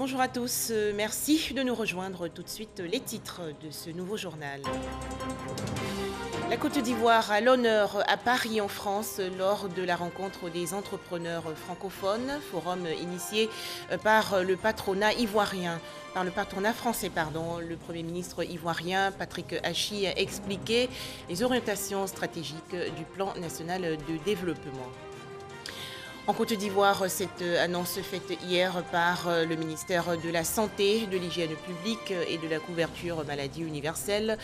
Bonjour à tous, merci de nous rejoindre tout de suite les titres de ce nouveau journal. La Côte d'Ivoire a l'honneur à Paris en France lors de la rencontre des entrepreneurs francophones, forum initié par le patronat ivoirien. Par le patronat français, pardon. Le Premier ministre ivoirien, Patrick Hachi, a expliqué les orientations stratégiques du plan national de développement. En Côte d'Ivoire, cette annonce faite hier par le ministère de la Santé, de l'Hygiène publique et de la couverture maladie universelle.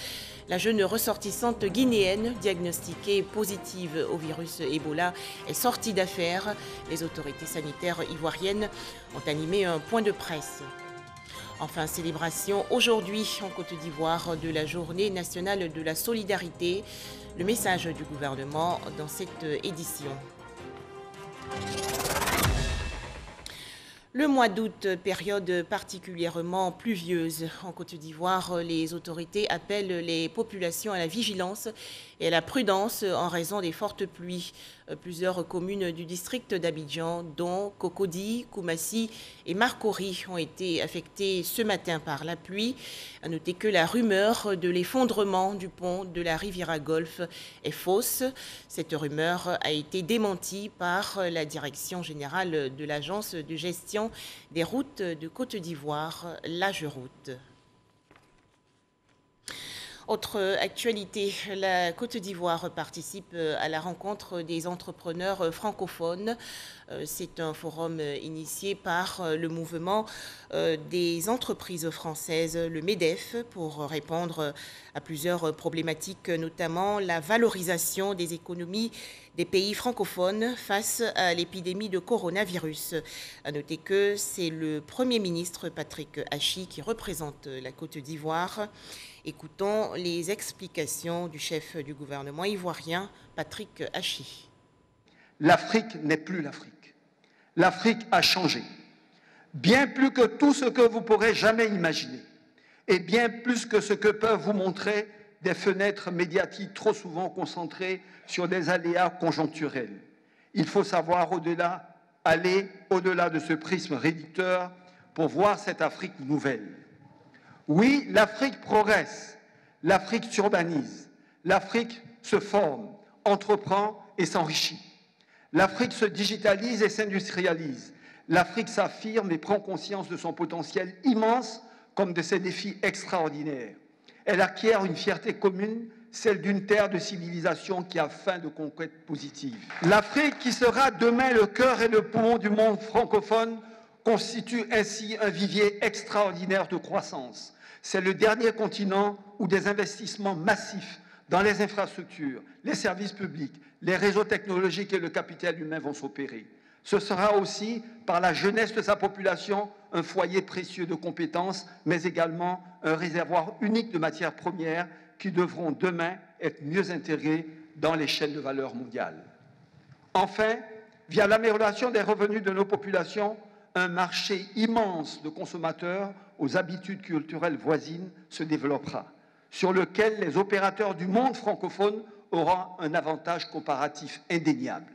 La jeune ressortissante guinéenne diagnostiquée positive au virus Ebola est sortie d'affaire. Les autorités sanitaires ivoiriennes ont animé un point de presse. Enfin, célébration aujourd'hui en Côte d'Ivoire de la Journée nationale de la solidarité. Le message du gouvernement dans cette édition. Le mois d'août, période particulièrement pluvieuse en Côte d'Ivoire, les autorités appellent les populations à la vigilance et à la prudence en raison des fortes pluies. Plusieurs communes du district d'Abidjan, dont Cocody, Koumassi et Marcory, ont été affectées ce matin par la pluie. À noter que la rumeur de l'effondrement du pont de la Riviera Golfe est fausse. Cette rumeur a été démentie par la direction générale de l'agence de gestion des routes de Côte d'Ivoire, l'AGEROUTE. Autre actualité, la Côte d'Ivoire participe à la rencontre des entrepreneurs francophones. C'est un forum initié par le mouvement des entreprises françaises, le MEDEF, pour répondre à plusieurs problématiques, notamment la valorisation des économies des pays francophones face à l'épidémie de coronavirus. À noter que c'est le Premier ministre Patrick Hachi qui représente la Côte d'Ivoire. Écoutons les explications du chef du gouvernement ivoirien, Patrick Hachi. L'Afrique n'est plus l'Afrique. L'Afrique a changé. Bien plus que tout ce que vous pourrez jamais imaginer. Et bien plus que ce que peuvent vous montrer des fenêtres médiatiques trop souvent concentrées sur des aléas conjoncturels. Il faut savoir aller au-delà de ce prisme réducteur pour voir cette Afrique nouvelle. Oui, l'Afrique progresse, l'Afrique s'urbanise, l'Afrique se forme, entreprend et s'enrichit. L'Afrique se digitalise et s'industrialise. L'Afrique s'affirme et prend conscience de son potentiel immense comme de ses défis extraordinaires. Elle acquiert une fierté commune, celle d'une terre de civilisation qui a faim de conquêtes positives. L'Afrique, qui sera demain le cœur et le poumon du monde francophone, constitue ainsi un vivier extraordinaire de croissance. C'est le dernier continent où des investissements massifs dans les infrastructures, les services publics, les réseaux technologiques et le capital humain vont s'opérer. Ce sera aussi, par la jeunesse de sa population, un foyer précieux de compétences, mais également un réservoir unique de matières premières qui devront demain être mieux intégrées dans les chaînes de valeur mondiales. Enfin, via l'amélioration des revenus de nos populations, un marché immense de consommateurs aux habitudes culturelles voisines se développera, sur lequel les opérateurs du monde francophone auront un avantage comparatif indéniable.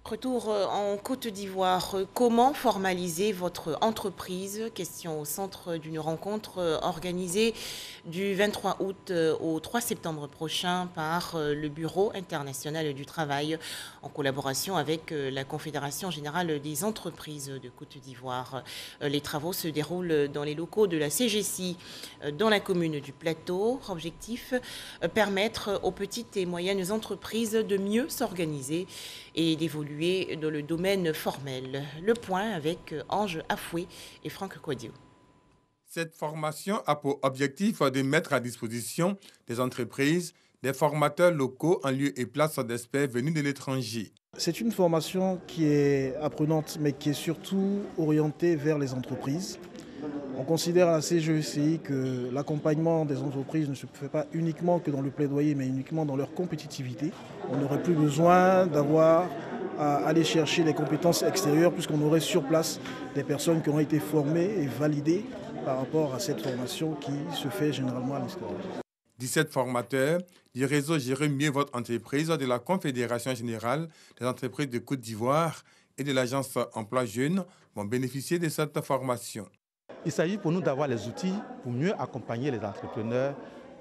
Retour en Côte d'Ivoire. Comment formaliser votre entreprise? Question au centre d'une rencontre organisée du 23 août au 3 septembre prochain par le Bureau international du travail en collaboration avec la Confédération générale des entreprises de Côte d'Ivoire. Les travaux se déroulent dans les locaux de la CGC dans la commune du Plateau. Objectif, permettre aux petites et moyennes entreprises de mieux s'organiser et d'évoluer dans le domaine formel. Le point avec Ange Afoué et Franck Quadio. Cette formation a pour objectif de mettre à disposition des entreprises des formateurs locaux en lieu et place d'experts venus de l'étranger. C'est une formation qui est apprenante, mais qui est surtout orientée vers les entreprises. On considère à la CGECI que l'accompagnement des entreprises ne se fait pas uniquement que dans le plaidoyer, mais uniquement dans leur compétitivité. On n'aurait plus besoin d'avoir à aller chercher des compétences extérieures puisqu'on aurait sur place des personnes qui ont été formées et validées par rapport à cette formation qui se fait généralement à l'extérieur. 17 formateurs du réseau Gérer mieux votre entreprise de la Confédération générale des entreprises de Côte d'Ivoire et de l'agence Emploi Jeunes vont bénéficier de cette formation. Il s'agit pour nous d'avoir les outils pour mieux accompagner les entrepreneurs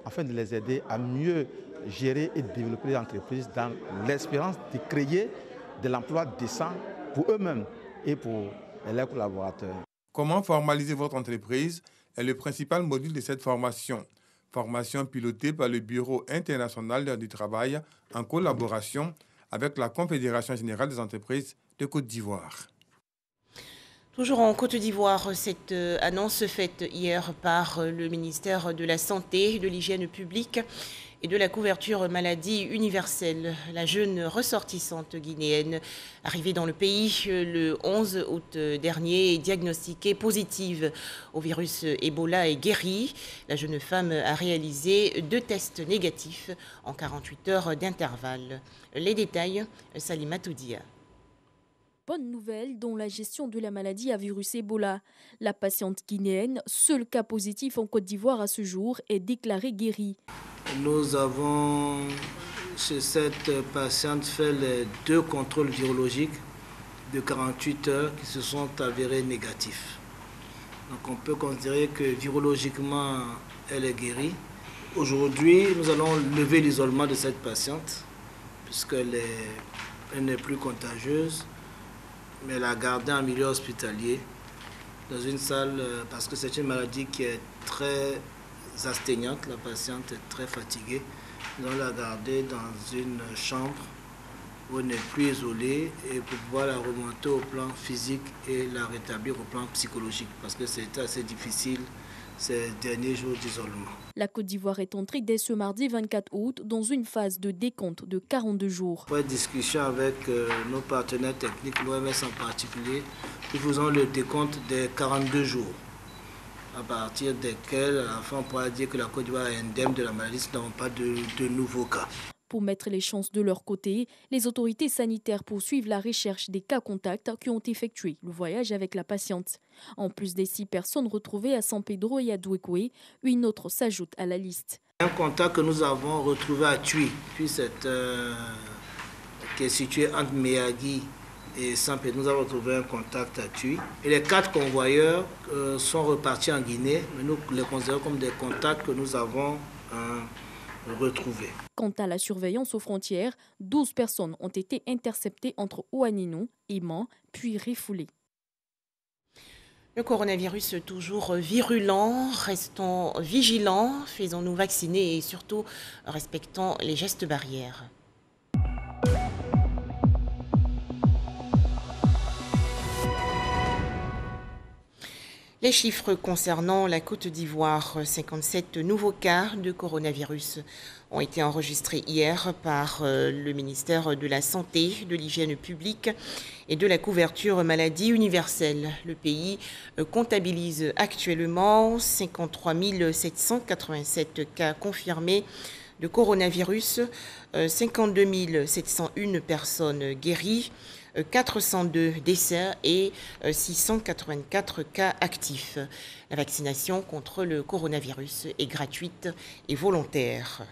afin de les aider à mieux gérer et développer les entreprises dans l'espérance de créer de l'emploi décent pour eux-mêmes et pour leurs collaborateurs. Comment formaliser votre entreprise est le principal module de cette formation. Formation pilotée par le Bureau international du travail en collaboration avec la Confédération générale des entreprises de Côte d'Ivoire. Toujours en Côte d'Ivoire, cette annonce faite hier par le ministère de la Santé, de l'Hygiène publique et de la couverture maladie universelle. La jeune ressortissante guinéenne arrivée dans le pays le 11 août dernier est diagnostiquée positive au virus Ebola et guérie. La jeune femme a réalisé 2 tests négatifs en 48 heures d'intervalle. Les détails, Salima Toudia. Bonne nouvelle dans la gestion de la maladie à virus Ebola. La patiente guinéenne, seul cas positif en Côte d'Ivoire à ce jour, est déclarée guérie. Nous avons chez cette patiente fait les 2 contrôles virologiques de 48 heures qui se sont avérés négatifs. Donc on peut considérer que virologiquement elle est guérie. Aujourd'hui, nous allons lever l'isolement de cette patiente puisqu'elle n'est plus contagieuse. Mais elle a gardé en milieu hospitalier, dans une salle, parce que c'est une maladie qui est très astreignante, la patiente est très fatiguée. Nous allons la garder dans une chambre où elle n'est plus isolée et pour pouvoir la remonter au plan physique et la rétablir au plan psychologique, parce que c'était assez difficile ces derniers jours d'isolement. La Côte d'Ivoire est entrée dès ce mardi 24 août dans une phase de décompte de 42 jours. Après discussion avec nos partenaires techniques, l'OMS en particulier, nous faisons le décompte des 42 jours, à partir desquels, à la fin, on pourra dire que la Côte d'Ivoire est indemne de la maladie si nous n'avons pas de nouveaux cas. Pour mettre les chances de leur côté, les autorités sanitaires poursuivent la recherche des cas contacts qui ont effectué le voyage avec la patiente. En plus des 6 personnes retrouvées à San Pedro et à Douekoué, une autre s'ajoute à la liste. Un contact que nous avons retrouvé à Thuy, qui est situé entre Meyagui et San Pedro. Nous avons retrouvé un contact à Thuy. Et les 4 convoyeurs sont repartis en Guinée, mais nous les considérons comme des contacts que nous avons retrouvés. Quant à la surveillance aux frontières, 12 personnes ont été interceptées entre Ouaninou et Man, puis refoulées. Le coronavirus toujours virulent, restons vigilants, faisons-nous vacciner et surtout respectons les gestes barrières. Les chiffres concernant la Côte d'Ivoire, 57 nouveaux cas de coronavirus ont été enregistrés hier par le ministère de la Santé, de l'Hygiène publique et de la couverture maladie universelle. Le pays comptabilise actuellement 53 787 cas confirmés de coronavirus, 52 701 personnes guéries, 402 décès et 684 cas actifs. La vaccination contre le coronavirus est gratuite et volontaire.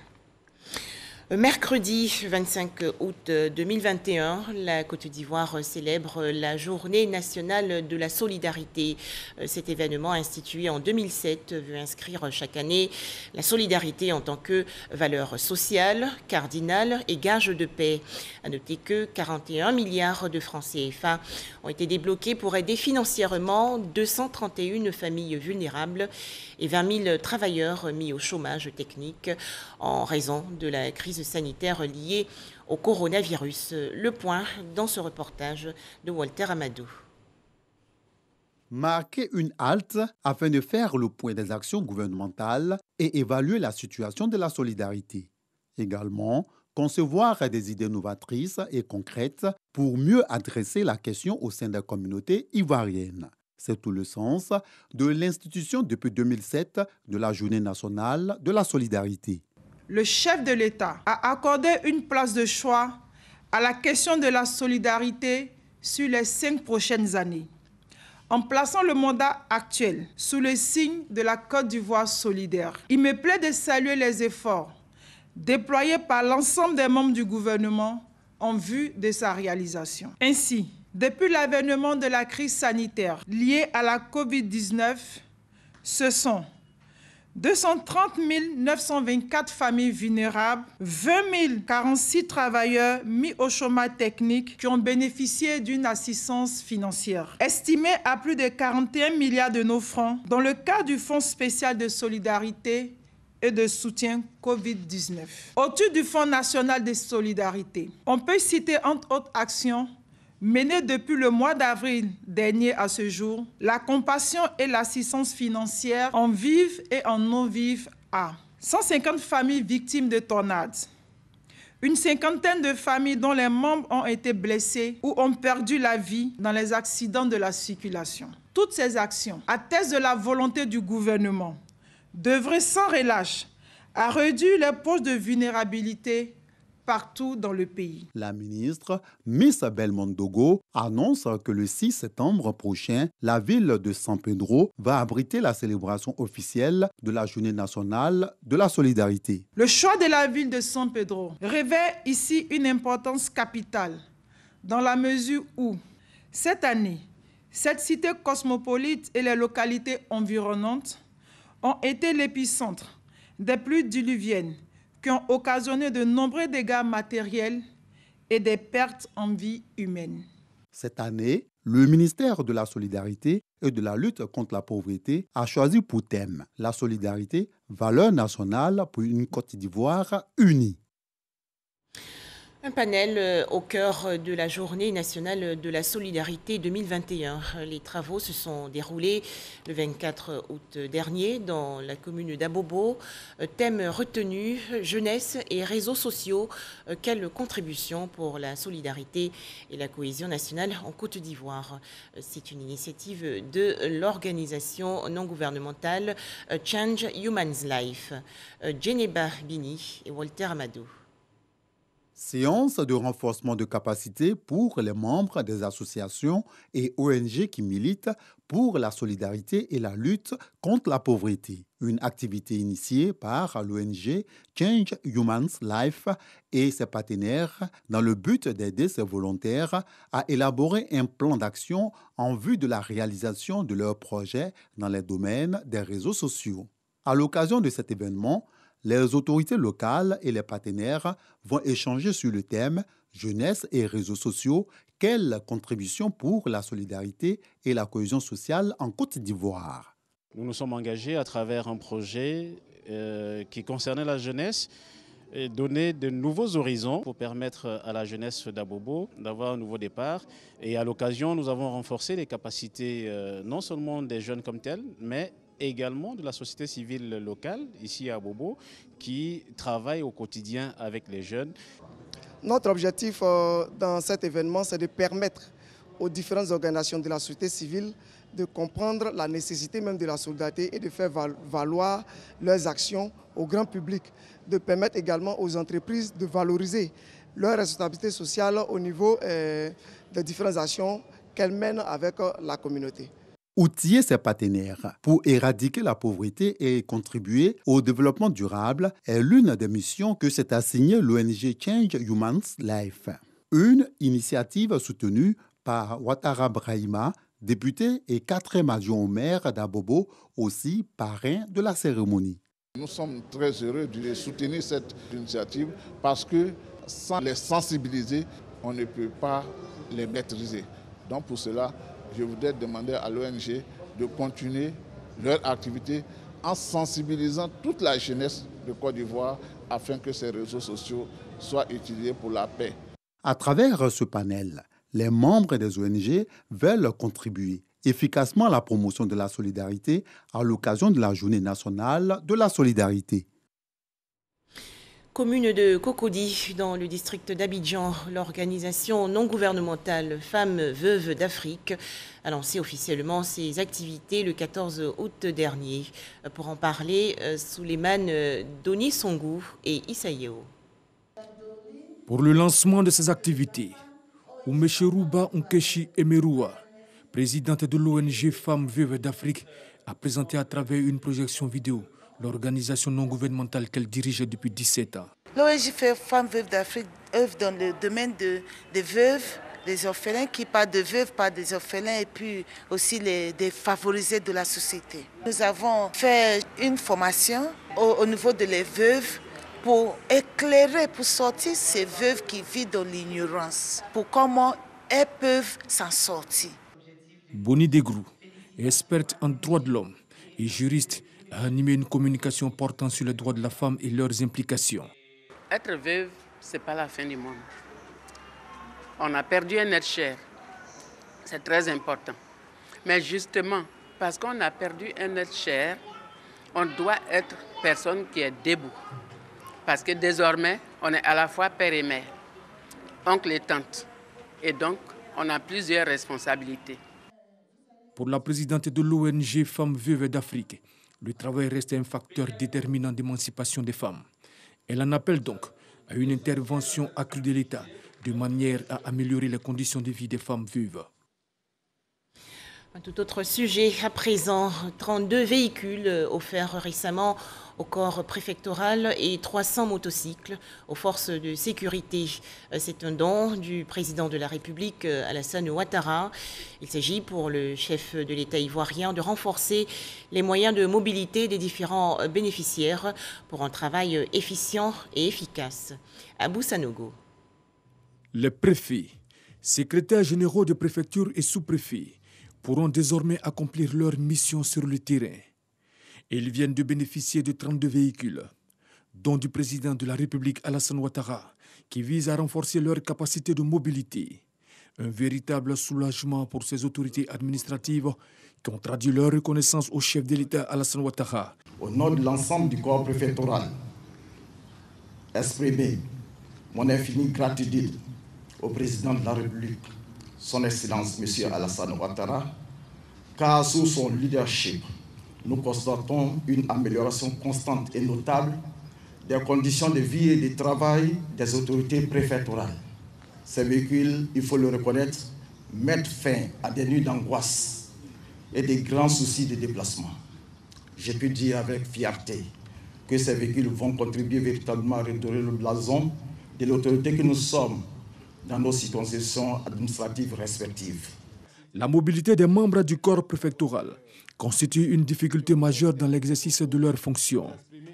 Mercredi 25 août 2021, la Côte d'Ivoire célèbre la Journée nationale de la solidarité. Cet événement institué en 2007 veut inscrire chaque année la solidarité en tant que valeur sociale, cardinale et gage de paix. À noter que 41 milliards de francs CFA ont été débloqués pour aider financièrement 231 familles vulnérables et 20 000 travailleurs mis au chômage technique en raison de la crise sanitaire liée au coronavirus. Le point dans ce reportage de Walter Amadou. Marquer une halte afin de faire le point des actions gouvernementales et évaluer la situation de la solidarité. Également, concevoir des idées novatrices et concrètes pour mieux adresser la question au sein des communautés ivoiriennes. C'est tout le sens de l'institution depuis 2007 de la Journée nationale de la solidarité. Le chef de l'État a accordé une place de choix à la question de la solidarité sur les 5 prochaines années, en plaçant le mandat actuel sous le signe de la Côte d'Ivoire solidaire. Il me plaît de saluer les efforts déployés par l'ensemble des membres du gouvernement en vue de sa réalisation. Ainsi, Depuis l'avènement de la crise sanitaire liée à la Covid-19, ce sont 230 924 familles vulnérables, 20 046 travailleurs mis au chômage technique qui ont bénéficié d'une assistance financière, estimée à plus de 41 milliards de nos francs dans le cadre du Fonds spécial de solidarité et de soutien Covid-19. Autour du Fonds national de solidarité, on peut citer entre autres actions menées depuis le mois d'avril dernier à ce jour, la compassion et l'assistance financière en vive et en non-vive à 150 familles victimes de tornades, une cinquantaine de familles dont les membres ont été blessés ou ont perdu la vie dans les accidents de la circulation. Toutes ces actions attestent de la volonté du gouvernement d'œuvrer sans relâche à réduire les poches de vulnérabilité partout dans le pays. La ministre Miss Belmondo annonce que le 6 septembre prochain, la ville de San Pedro va abriter la célébration officielle de la Journée nationale de la solidarité. Le choix de la ville de San Pedro revêt ici une importance capitale dans la mesure où, cette année, cette cité cosmopolite et les localités environnantes ont été l'épicentre des pluies diluviennes qui ont occasionné de nombreux dégâts matériels et des pertes en vie humaine. Cette année, le ministère de la Solidarité et de la lutte contre la pauvreté a choisi pour thème la solidarité, valeur nationale pour une Côte d'Ivoire unie. Un panel au cœur de la Journée nationale de la solidarité 2021. Les travaux se sont déroulés le 24 août dernier dans la commune d'Abobo. Thème retenu, jeunesse et réseaux sociaux. Quelle contribution pour la solidarité et la cohésion nationale en Côte d'Ivoire. C'est une initiative de l'organisation non gouvernementale Change Human's Life. Djeneba Bini et Walter Amadou. Séance de renforcement de capacité pour les membres des associations et ONG qui militent pour la solidarité et la lutte contre la pauvreté. Une activité initiée par l'ONG Change Human's Life et ses partenaires dans le but d'aider ces volontaires à élaborer un plan d'action en vue de la réalisation de leurs projets dans les domaines des réseaux sociaux. À l'occasion de cet événement, les autorités locales et les partenaires vont échanger sur le thème « Jeunesse et réseaux sociaux, quelle contribution pour la solidarité et la cohésion sociale en Côte d'Ivoire ?» Nous nous sommes engagés à travers un projet qui concernait la jeunesse et donner de nouveaux horizons pour permettre à la jeunesse d'Abobo d'avoir un nouveau départ. Et à l'occasion, nous avons renforcé les capacités non seulement des jeunes comme tels, mais également de la société civile locale, ici à Abobo, qui travaille au quotidien avec les jeunes. Notre objectif dans cet événement, c'est de permettre aux différentes organisations de la société civile de comprendre la nécessité même de la solidarité et de faire valoir leurs actions au grand public, de permettre également aux entreprises de valoriser leur responsabilité sociale au niveau des différentes actions qu'elles mènent avec la communauté. Outiller ses partenaires pour éradiquer la pauvreté et contribuer au développement durable est l'une des missions que s'est assignée l'ONG Change Human's Life. Une initiative soutenue par Ouattara Brahima, député et 4e adjoint au maire d'Abobo, aussi parrain de la cérémonie. Nous sommes très heureux de soutenir cette initiative parce que sans les sensibiliser, on ne peut pas les maîtriser. Donc pour cela, je voudrais demander à l'ONG de continuer leur activité en sensibilisant toute la jeunesse de Côte d'Ivoire afin que ces réseaux sociaux soient utilisés pour la paix. À travers ce panel, les membres des ONG veulent contribuer efficacement à la promotion de la solidarité à l'occasion de la Journée nationale de la solidarité. Commune de Cocody, dans le district d'Abidjan, l'organisation non gouvernementale Femmes Veuves d'Afrique a lancé officiellement ses activités le 14 août dernier. Pour en parler, Souleymane Doni Songou et Issaïo. Pour le lancement de ces activités, Oumecherouba Nkechi Emeroua, présidente de l'ONG Femmes Veuves d'Afrique, a présenté à travers une projection vidéo l'organisation non gouvernementale qu'elle dirige depuis 17 ans. L'ONG Femmes Veuves d'Afrique œuvre dans le domaine des veuves des orphelins, qui parle de veuves, parle des orphelins et puis aussi les défavorisés de la société. Nous avons fait une formation au niveau de les veuves pour éclairer, pour sortir ces veuves qui vivent dans l'ignorance, pour comment elles peuvent s'en sortir. Boni Degrou, experte en droits de l'homme et juriste, a animé une communication portant sur les droits de la femme et leurs implications. Être veuve, ce n'est pas la fin du monde. On a perdu un être cher, c'est très important. Mais justement, parce qu'on a perdu un être cher, on doit être personne qui est debout. Parce que désormais, on est à la fois père et mère, oncle et tante. Et donc, on a plusieurs responsabilités. Pour la présidente de l'ONG Femmes Veuves d'Afrique, le travail reste un facteur déterminant d'émancipation des femmes. Elle en appelle donc à une intervention accrue de l'État de manière à améliorer les conditions de vie des femmes veuves. Un tout autre sujet à présent, 32 véhicules offerts récemment au corps préfectoral et 300 motocycles aux forces de sécurité. C'est un don du président de la République, Alassane Ouattara. Il s'agit pour le chef de l'État ivoirien de renforcer les moyens de mobilité des différents bénéficiaires pour un travail efficient et efficace. Abou Sanogo. Les préfets, secrétaires généraux de préfecture et sous-préfets pourront désormais accomplir leur mission sur le terrain. Ils viennent de bénéficier de 32 véhicules, dont du président de la République Alassane Ouattara, qui vise à renforcer leur capacité de mobilité. Un véritable soulagement pour ces autorités administratives qui ont traduit leur reconnaissance au chef de l'État Alassane Ouattara. Au nom de l'ensemble du corps préfectoral, exprimer mon infinie gratitude au président de la République, son Excellence M. Alassane Ouattara, car sous son leadership, nous constatons une amélioration constante et notable des conditions de vie et de travail des autorités préfectorales. Ces véhicules, il faut le reconnaître, mettent fin à des nuits d'angoisse et des grands soucis de déplacement. J'ai pu dire avec fierté que ces véhicules vont contribuer véritablement à redorer le blason de l'autorité que nous sommes dans nos circonscriptions administratives respectives. La mobilité des membres du corps préfectoral constitue une difficulté majeure dans l'exercice de leurs fonctions,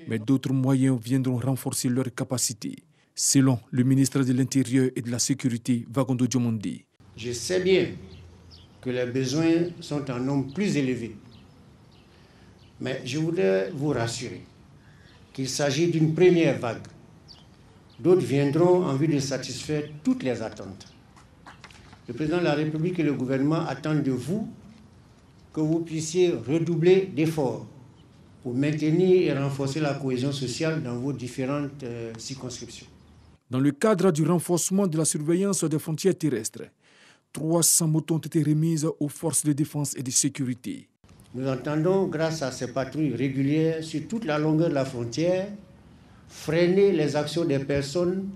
mais d'autres moyens viendront renforcer leurs capacités, selon le ministre de l'Intérieur et de la Sécurité, Vagondo Diomondi. Je sais bien que les besoins sont en nombre plus élevé, mais je voudrais vous rassurer qu'il s'agit d'une première vague. D'autres viendront en vue de satisfaire toutes les attentes. Le président de la République et le gouvernement attendent de vous que vous puissiez redoubler d'efforts pour maintenir et renforcer la cohésion sociale dans vos différentes circonscriptions. Dans le cadre du renforcement de la surveillance des frontières terrestres, 300 motos ont été remises aux forces de défense et de sécurité. Nous entendons, grâce à ces patrouilles régulières sur toute la longueur de la frontière, freiner les actions des personnes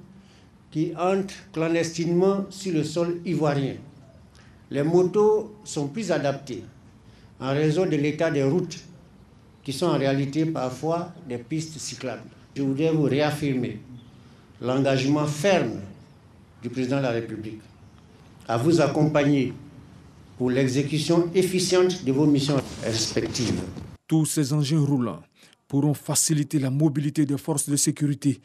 qui entrent clandestinement sur le sol ivoirien. Les motos sont plus adaptées en raison de l'état des routes qui sont en réalité parfois des pistes cyclables. Je voudrais vous réaffirmer l'engagement ferme du président de la République à vous accompagner pour l'exécution efficiente de vos missions respectives. Tous ces engins roulants pourront faciliter la mobilité des forces de sécurité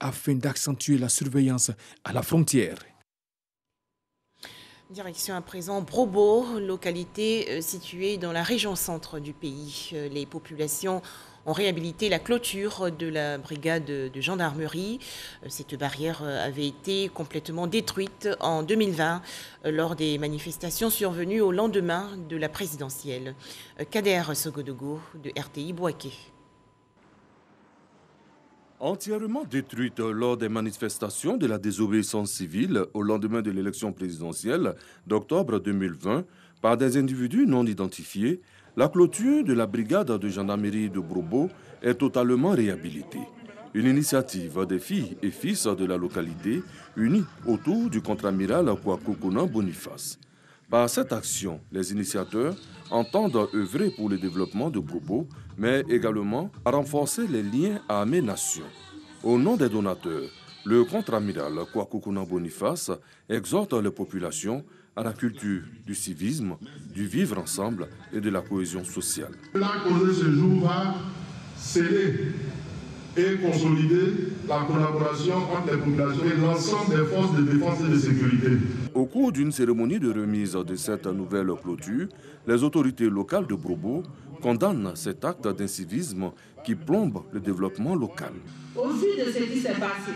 afin d'accentuer la surveillance à la frontière. Direction à présent Brobo, localité située dans la région centre du pays. Les populations ont réhabilité la clôture de la brigade de gendarmerie. Cette barrière avait été complètement détruite en 2020 lors des manifestations survenues au lendemain de la présidentielle. Kader Sogodogo de RTI Bouaké. Entièrement détruite lors des manifestations de la désobéissance civile au lendemain de l'élection présidentielle d'octobre 2020 par des individus non identifiés, la clôture de la brigade de gendarmerie de Brobo est totalement réhabilitée. Une initiative des filles et fils de la localité unis autour du contre-amiral Kwakokona Boniface. Par cette action, les initiateurs entendent œuvrer pour le développement de Brobo, mais également à renforcer les liens armées-nations. Au nom des donateurs, Le contre-amiral Kwakukuna Boniface exhorte les populations à la culture du civisme, du vivre ensemble et de la cohésion sociale. La cause de ce jour va sceller et consolider la collaboration entre les populations et l'ensemble des forces de défense et de sécurité. Au cours d'une cérémonie de remise de cette nouvelle clôture, les autorités locales de Brobo condamnent cet acte d'incivisme qui plombe le développement local. Au vu de ce qui s'est passé,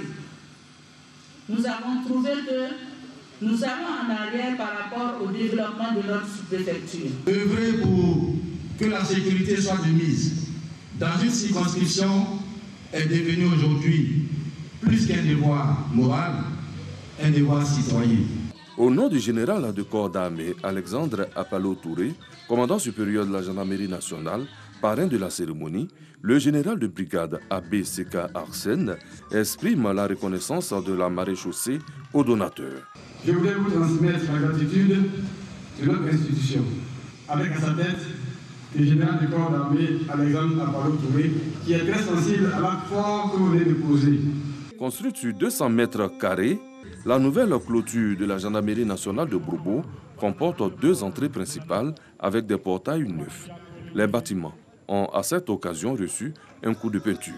nous avons trouvé que nous allons en arrière par rapport au développement de notre sous-préfecture. Œuvrer pour que la sécurité soit de mise dans une circonscription est devenu aujourd'hui plus qu'un devoir moral, un devoir citoyen. Au nom du général de corps d'armée Alexandre Apalo Touré, commandant supérieur de la gendarmerie nationale, parrain de la cérémonie, le général de brigade ABCK Arsène exprime la reconnaissance de la maréchaussée aux donateurs. Je voulais vous transmettre la gratitude de notre institution, avec à sa tête le général du corps d'armée Alexandre Apalo Touré, qui est très sensible à l'acte fort que vous venez de poser. Construite sur 200 mètres carrés, la nouvelle clôture de la gendarmerie nationale de Brobo comporte 2 entrées principales avec des portails neufs. Les bâtiments ont à cette occasion reçu un coup de peinture.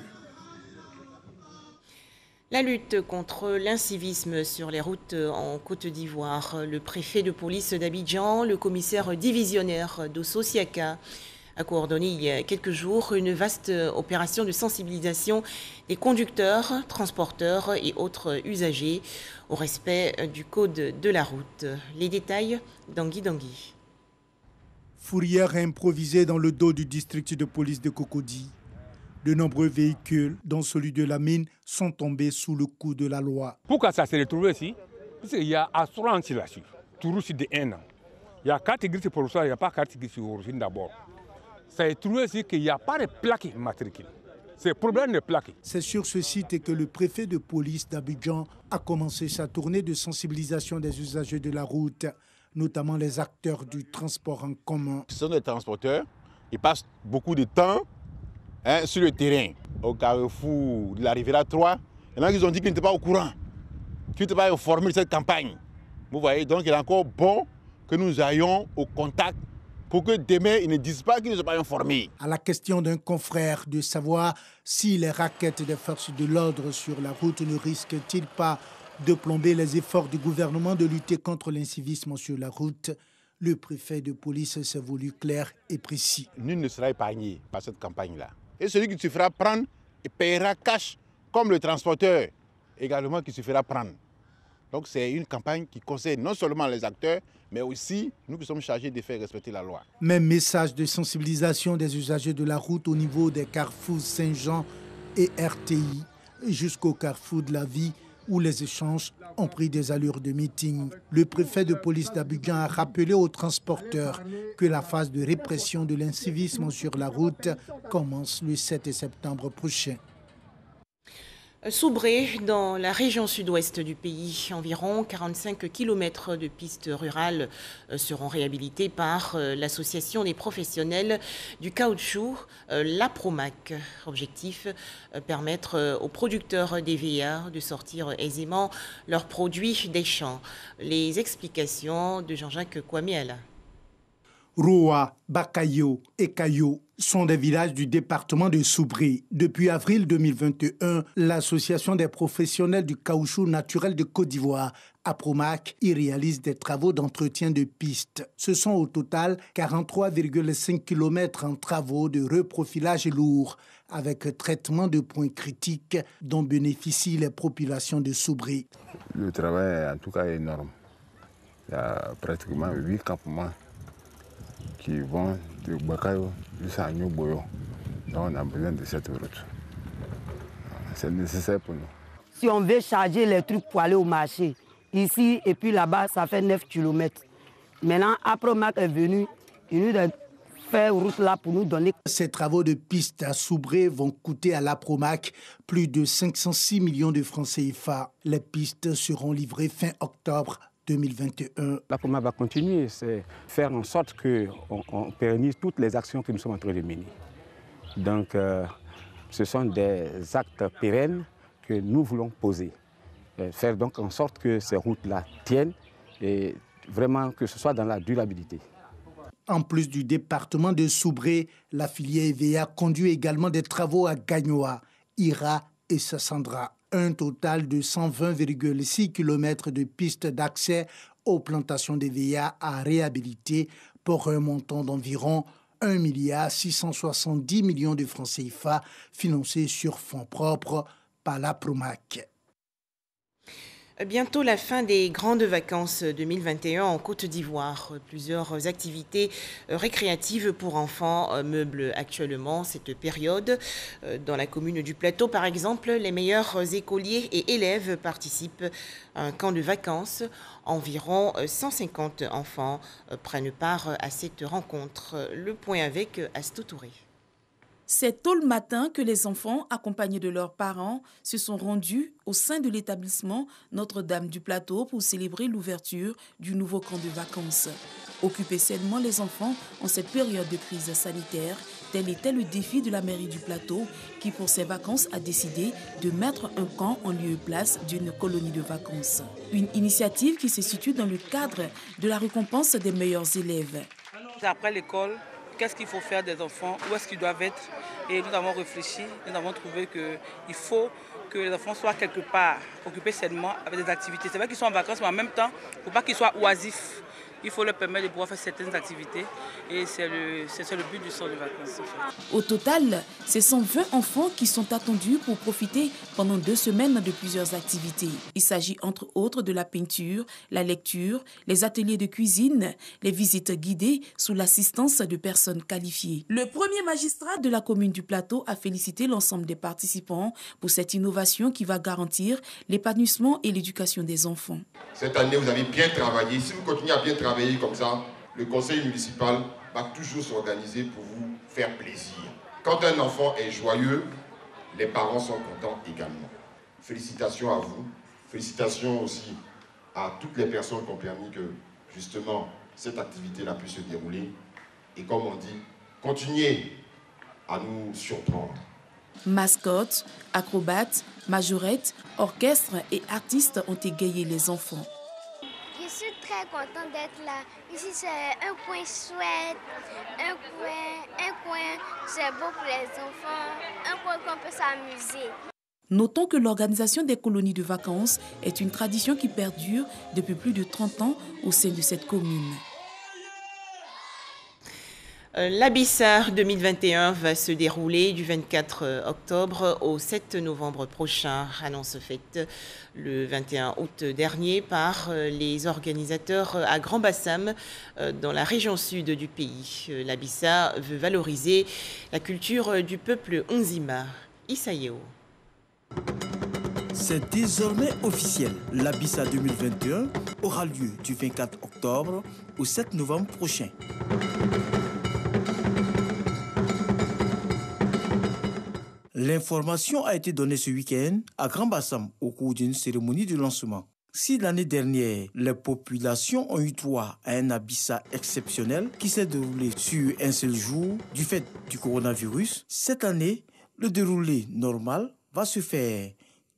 La lutte contre l'incivisme sur les routes en Côte d'Ivoire. Le préfet de police d'Abidjan, le commissaire divisionnaire d'Osso Siaka a coordonné il y a quelques jours une vaste opération de sensibilisation des conducteurs, transporteurs et autres usagers au respect du code de la route. Les détails d'Angui Dangui. Fourrière improvisée dans le dos du district de police de Cocody. De nombreux véhicules, dont celui de la mine, sont tombés sous le coup de la loi. Pourquoi ça s'est retrouvé ici? Parce qu'il y a assurance là-dessus, tout de 1 an. Il y a carte grise pour ça, il n'y a pas carte grise sur l'origine d'abord. Ça est trouvé ici qu'il n'y a pas de plaque immatriculée. C'est le problème de plaque. C'est sur ce site que le préfet de police d'Abidjan a commencé sa tournée de sensibilisation des usagers de la route, notamment les acteurs du transport en commun. Ce sont des transporteurs, ils passent beaucoup de temps sur le terrain. Au carrefour de la Riviera 3, il y en a qui ont dit qu'ils n'étaient pas au courant, qu'ils n'étaient pas informés de cette campagne. Vous voyez, donc il est encore bon que nous ayons au contact pour que demain, ils ne disent pas qu'ils ne sont pas informés. À la question d'un confrère de savoir si les raquettes des forces de l'ordre sur la route ne risquent-ils pas de plomber les efforts du gouvernement de lutter contre l'incivisme sur la route, le préfet de police s'est voulu clair et précis. Nul ne sera épargné par cette campagne-là. Et celui qui se fera prendre, il paiera cash, comme le transporteur également qui se fera prendre. Donc c'est une campagne qui concerne non seulement les acteurs, mais aussi nous qui sommes chargés de faire respecter la loi. Même message de sensibilisation des usagers de la route au niveau des carrefours Saint-Jean et RTI, jusqu'au carrefour de la Vie, où les échanges ont pris des allures de meeting. Le préfet de police d'Abidjan a rappelé aux transporteurs que la phase de répression de l'incivisme sur la route commence le 7 septembre prochain. Soubré, dans la région sud-ouest du pays, environ 45 km de pistes rurales seront réhabilitées par l'association des professionnels du caoutchouc, l'APROMAC. Objectif, permettre aux producteurs d'EVA de sortir aisément leurs produits des champs. Les explications de Jean-Jacques Kwame-Ala. Roa, Bakayo et Kayo sont des villages du département de Soubré. Depuis avril 2021, l'Association des professionnels du caoutchouc naturel de Côte d'Ivoire, APROMAC, y réalise des travaux d'entretien de pistes. Ce sont au total 43,5 km en travaux de reprofilage lourd, avec traitement de points critiques dont bénéficient les populations de Soubré. Le travail est en tout cas énorme. Il y a pratiquement 8 campements qui vont de Bakayo jusqu'à Nyoboyo. Donc on a besoin de cette route. C'est nécessaire pour nous. Si on veut charger les trucs pour aller au marché, ici et puis là-bas, ça fait 9 km. Maintenant, APROMAC est venu, il nous a fait route là pour nous donner. Ces travaux de piste à Soubré vont coûter à l'APROMAC plus de 506 millions de francs CFA. Les pistes seront livrées fin octobre 2021. L'APROMAC va continuer, c'est faire en sorte qu'on pérennise toutes les actions que nous sommes en train de mener. Donc, ce sont des actes pérennes que nous voulons poser. faire donc en sorte que ces routes-là tiennent et vraiment que ce soit dans la durabilité. En plus du département de Soubré, la filière EVA conduit également des travaux à Gagnoa, Ira et Sassandra. Un total de 120,6 km de pistes d'accès aux plantations d'EVA à réhabiliter pour un montant d'environ 1,670 milliard de francs CFA financés sur fonds propres par la Promac. Bientôt la fin des grandes vacances 2021 en Côte d'Ivoire. Plusieurs activités récréatives pour enfants meublent actuellement cette période. Dans la commune du Plateau, par exemple, les meilleurs écoliers et élèves participent à un camp de vacances. Environ 150 enfants prennent part à cette rencontre. Le point avec Astou Touré. C'est tôt le matin que les enfants, accompagnés de leurs parents, se sont rendus au sein de l'établissement Notre-Dame du Plateau pour célébrer l'ouverture du nouveau camp de vacances. Occuper sainement les enfants en cette période de crise sanitaire, tel était le défi de la mairie du Plateau qui, pour ses vacances, a décidé de mettre un camp en lieu et place d'une colonie de vacances. Une initiative qui se situe dans le cadre de la récompense des meilleurs élèves. Après l'école, qu'est-ce qu'il faut faire des enfants, où est-ce qu'ils doivent être. Et nous avons réfléchi, nous avons trouvé qu'il faut que les enfants soient quelque part occupés sainement avec des activités. C'est vrai qu'ils sont en vacances, mais en même temps, il ne faut pas qu'ils soient oisifs. Il faut leur permettre de pouvoir faire certaines activités et c'est le but du centre de vacances. En fait. Au total, ce sont 20 enfants qui sont attendus pour profiter pendant 2 semaines de plusieurs activités. Il s'agit entre autres de la peinture, la lecture, les ateliers de cuisine, les visites guidées sous l'assistance de personnes qualifiées. Le premier magistrat de la commune du Plateau a félicité l'ensemble des participants pour cette innovation qui va garantir l'épanouissement et l'éducation des enfants. Cette année, vous avez bien travaillé. Si vous continuez à bien travailler comme ça, le conseil municipal va toujours s'organiser pour vous faire plaisir. Quand un enfant est joyeux, les parents sont contents également. Félicitations à vous, félicitations aussi à toutes les personnes qui ont permis que justement cette activité-là puisse se dérouler. Et comme on dit, continuez à nous surprendre. Mascottes, acrobates, majorettes, orchestres et artistes ont égayé les enfants. Je suis très contente d'être là. Ici, c'est un coin chouette, un coin, c'est beau pour les enfants, un coin qu'on peut s'amuser. Notons que l'organisation des colonies de vacances est une tradition qui perdure depuis plus de 30 ans au sein de cette commune. L'Abissa 2021 va se dérouler du 24 octobre au 7 novembre prochain. Annonce faite le 21 août dernier par les organisateurs à Grand Bassam dans la région sud du pays. L'Abissa veut valoriser la culture du peuple Onzima. Issaïo. C'est désormais officiel. L'Abissa 2021 aura lieu du 24 octobre au 7 novembre prochain. L'information a été donnée ce week-end à Grand Bassam au cours d'une cérémonie de lancement. Si l'année dernière, les populations ont eu droit à un Abissa exceptionnel qui s'est déroulé sur un seul jour du fait du coronavirus, cette année, le déroulé normal va se faire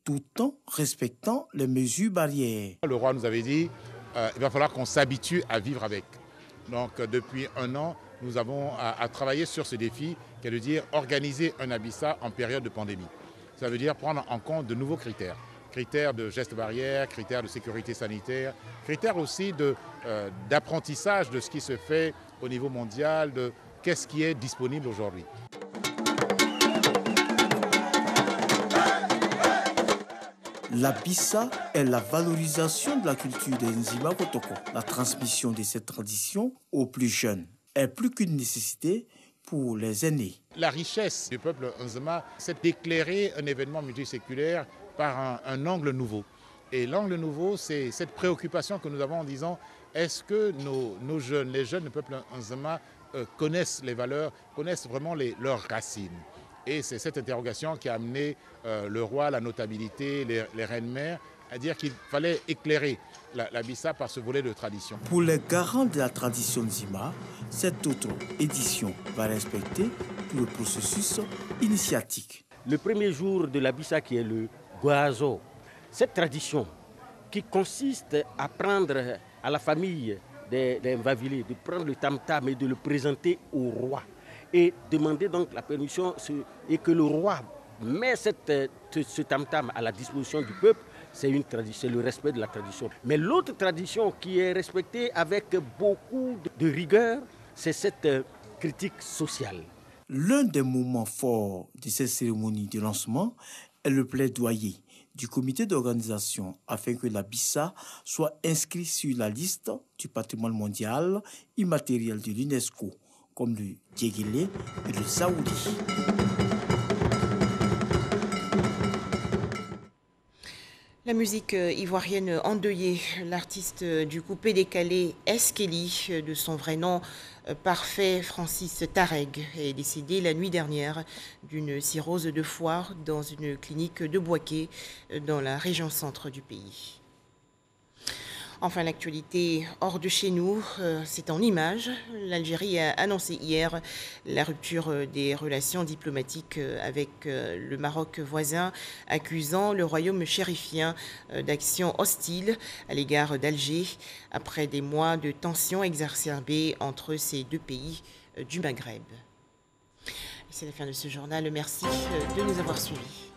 tout en respectant les mesures barrières. Le roi nous avait dit qu'il va falloir qu'on s'habitue à vivre avec. Donc depuis 1 an, nous avons à travailler sur ce défi qui est de dire organiser un Abissa en période de pandémie. Ça veut dire prendre en compte de nouveaux critères. Critères de gestes barrières, critères de sécurité sanitaire, critères aussi d'apprentissage de ce qui se fait au niveau mondial, de qu'est-ce qui est disponible aujourd'hui. L'Abissa est la valorisation de la culture des Nzima Kotoko. La transmission de cette tradition aux plus jeunes est plus qu'une nécessité pour les aînés. La richesse du peuple Nzima, c'est d'éclairer un événement multiséculaire par un angle nouveau. Et l'angle nouveau, c'est cette préoccupation que nous avons en disant est-ce que nos jeunes, les jeunes du peuple Nzima connaissent les valeurs, connaissent vraiment leurs racines. Et c'est cette interrogation qui a amené le roi, la notabilité, les reines-mères à dire qu'il fallait éclairer l'Abissa par ce volet de tradition. Pour les garants de la tradition Nzima, cette autre édition va respecter tout le processus initiatique. Le premier jour de l'Abissa qui est le Goazo, cette tradition qui consiste à prendre à la famille des Mvavili, de prendre le tam-tam et de le présenter au roi et demander donc la permission et que le roi met ce tam-tam à la disposition du peuple, c'est une tradition, c'est le respect de la tradition. Mais l'autre tradition qui est respectée avec beaucoup de rigueur, c'est cette critique sociale. L'un des moments forts de cette cérémonie de lancement est le plaidoyer du comité d'organisation afin que la Bissa soit inscrite sur la liste du patrimoine mondial immatériel de l'UNESCO, comme le Djegele et le Saoudi. La musique ivoirienne endeuillée, l'artiste du coupé décalé Eskeli, de son vrai nom parfait Francis Tareg, est décédé la nuit dernière d'une cirrhose de foie dans une clinique de Bouaké dans la région centre du pays. Enfin, l'actualité hors de chez nous, c'est en images. L'Algérie a annoncé hier la rupture des relations diplomatiques avec le Maroc voisin, accusant le royaume chérifien d'actions hostiles à l'égard d'Alger, après des mois de tensions exacerbées entre ces deux pays du Maghreb. C'est la fin de ce journal. Merci de nous avoir suivis.